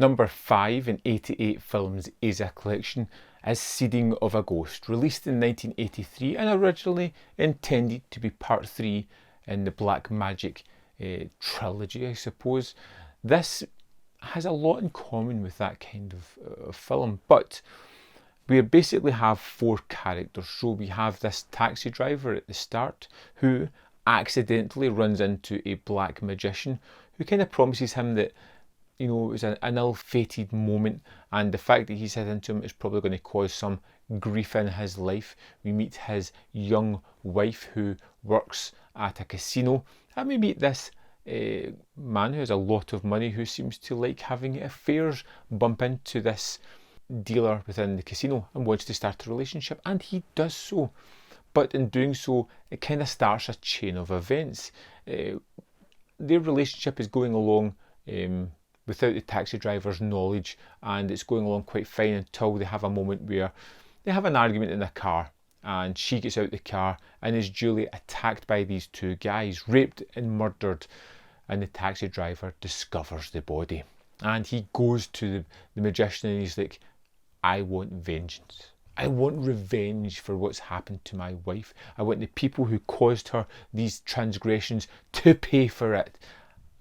Number 5 in 88 Films Asia collection is Seeding of a Ghost, released in 1983 and originally intended to be part 3 in the Black Magic trilogy, I suppose. This has a lot in common with that kind of film, but we basically have 4 characters. So we have this taxi driver at the start who accidentally runs into a black magician who kind of promises him that, you know, it was an ill-fated moment, and the fact that he's hit into him is probably going to cause some grief in his life. We meet his young wife who works at a casino, and we meet this man who has a lot of money who seems to like having affairs bump into this dealer within the casino and wants to start a relationship, and he does so. But in doing so, it kind of starts a chain of events. Their relationship is going along without the taxi driver's knowledge, and it's going along quite fine until they have a moment where they have an argument in the car, and she gets out the car and is duly attacked by these 2 guys, raped and murdered, and the taxi driver discovers the body. And he goes to the magician and he's like, I want vengeance. I want revenge for what's happened to my wife. I want the people who caused her these transgressions to pay for it.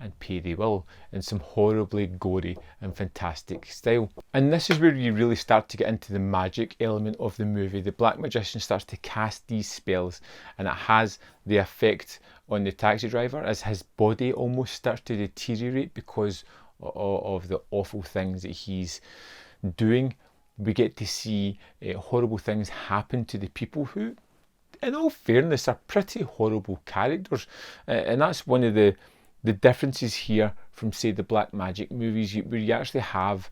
And pay they will, in some horribly gory and fantastic style. And this is where you really start to get into the magic element of the movie. The black magician starts to cast these spells, and it has the effect on the taxi driver as his body almost starts to deteriorate because of the awful things that he's doing. We get to see horrible things happen to the people who, in all fairness, are pretty horrible characters. And that's one of the differences here from, say, the black magic movies, where you actually have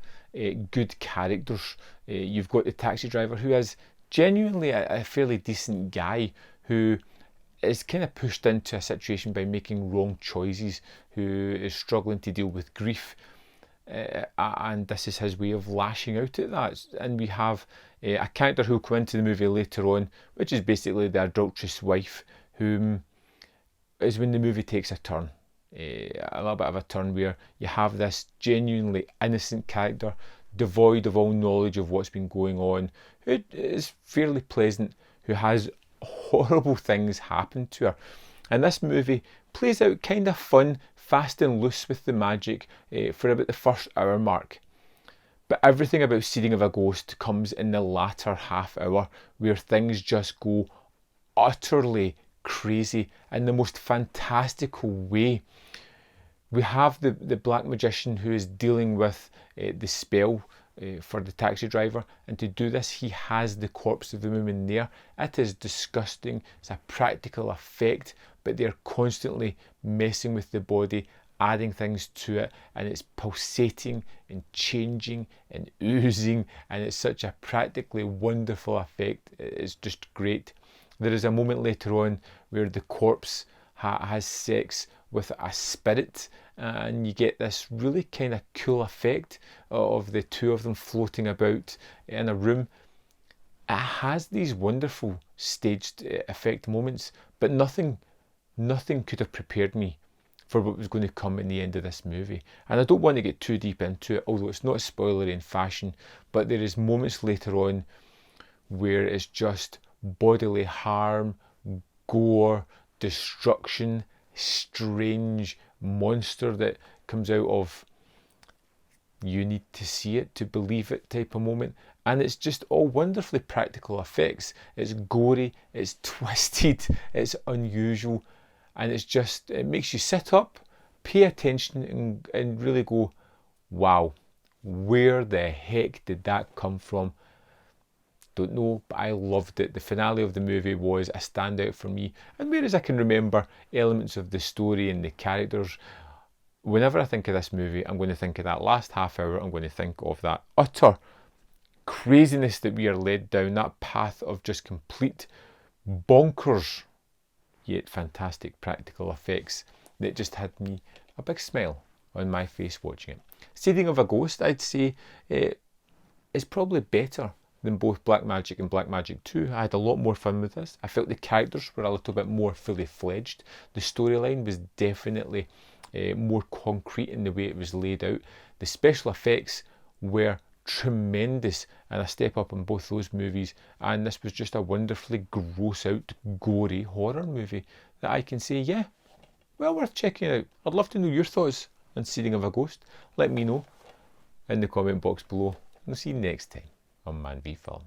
good characters. You've got the taxi driver who is genuinely a fairly decent guy who is kind of pushed into a situation by making wrong choices, who is struggling to deal with grief, and this is his way of lashing out at that. And we have a character who'll come into the movie later on, which is basically the adulterous wife, whom is when the movie takes a turn. A little bit of a turn where you have this genuinely innocent character devoid of all knowledge of what's been going on, who is fairly pleasant, who has horrible things happen to her. And this movie plays out kind of fun, fast and loose with the magic for about the first hour mark. But everything about Seeding of a Ghost comes in the latter half hour, where things just go utterly crazy in the most fantastical way. We have the black magician who is dealing with the spell for the taxi driver, and to do this he has the corpse of the woman there. It is disgusting. It's a practical effect, but they're constantly messing with the body, adding things to it, and it's pulsating and changing and oozing, and it's such a practically wonderful effect. It's just great. There is a moment later on where the corpse has sex with a spirit, and you get this really kind of cool effect of the 2 of them floating about in a room. It has these wonderful staged effect moments, but nothing could have prepared me for what was going to come in the end of this movie. And I don't want to get too deep into it, although it's not spoilery in fashion, but there is moments later on where it's just bodily harm, gore, destruction, strange monster that comes out of you need to see it to believe it type of moment. And it's just all wonderfully practical effects. It's gory, it's twisted, it's unusual, and it makes you sit up, pay attention, and really go, wow, where the heck did that come from? Don't know, but I loved it. The finale of the movie was a standout for me, and whereas I can remember elements of the story and the characters, whenever I think of this movie, I'm going to think of that last half hour. I'm going to think of that utter craziness that we are led down, that path of just complete bonkers yet fantastic practical effects that just had me a big smile on my face watching it. Seeding of a Ghost, I'd say, is probably better than both Black Magic and Black Magic 2. I had a lot more fun with this. I felt the characters were a little bit more fully fledged. The storyline was definitely more concrete in the way it was laid out. The special effects were tremendous and a step up in both those movies, and this was just a wonderfully gross out, gory horror movie that I can say, yeah, well worth checking out. I'd love to know your thoughts on Seeding of a Ghost. Let me know in the comment box below, and I'll see you next time on Man v Film.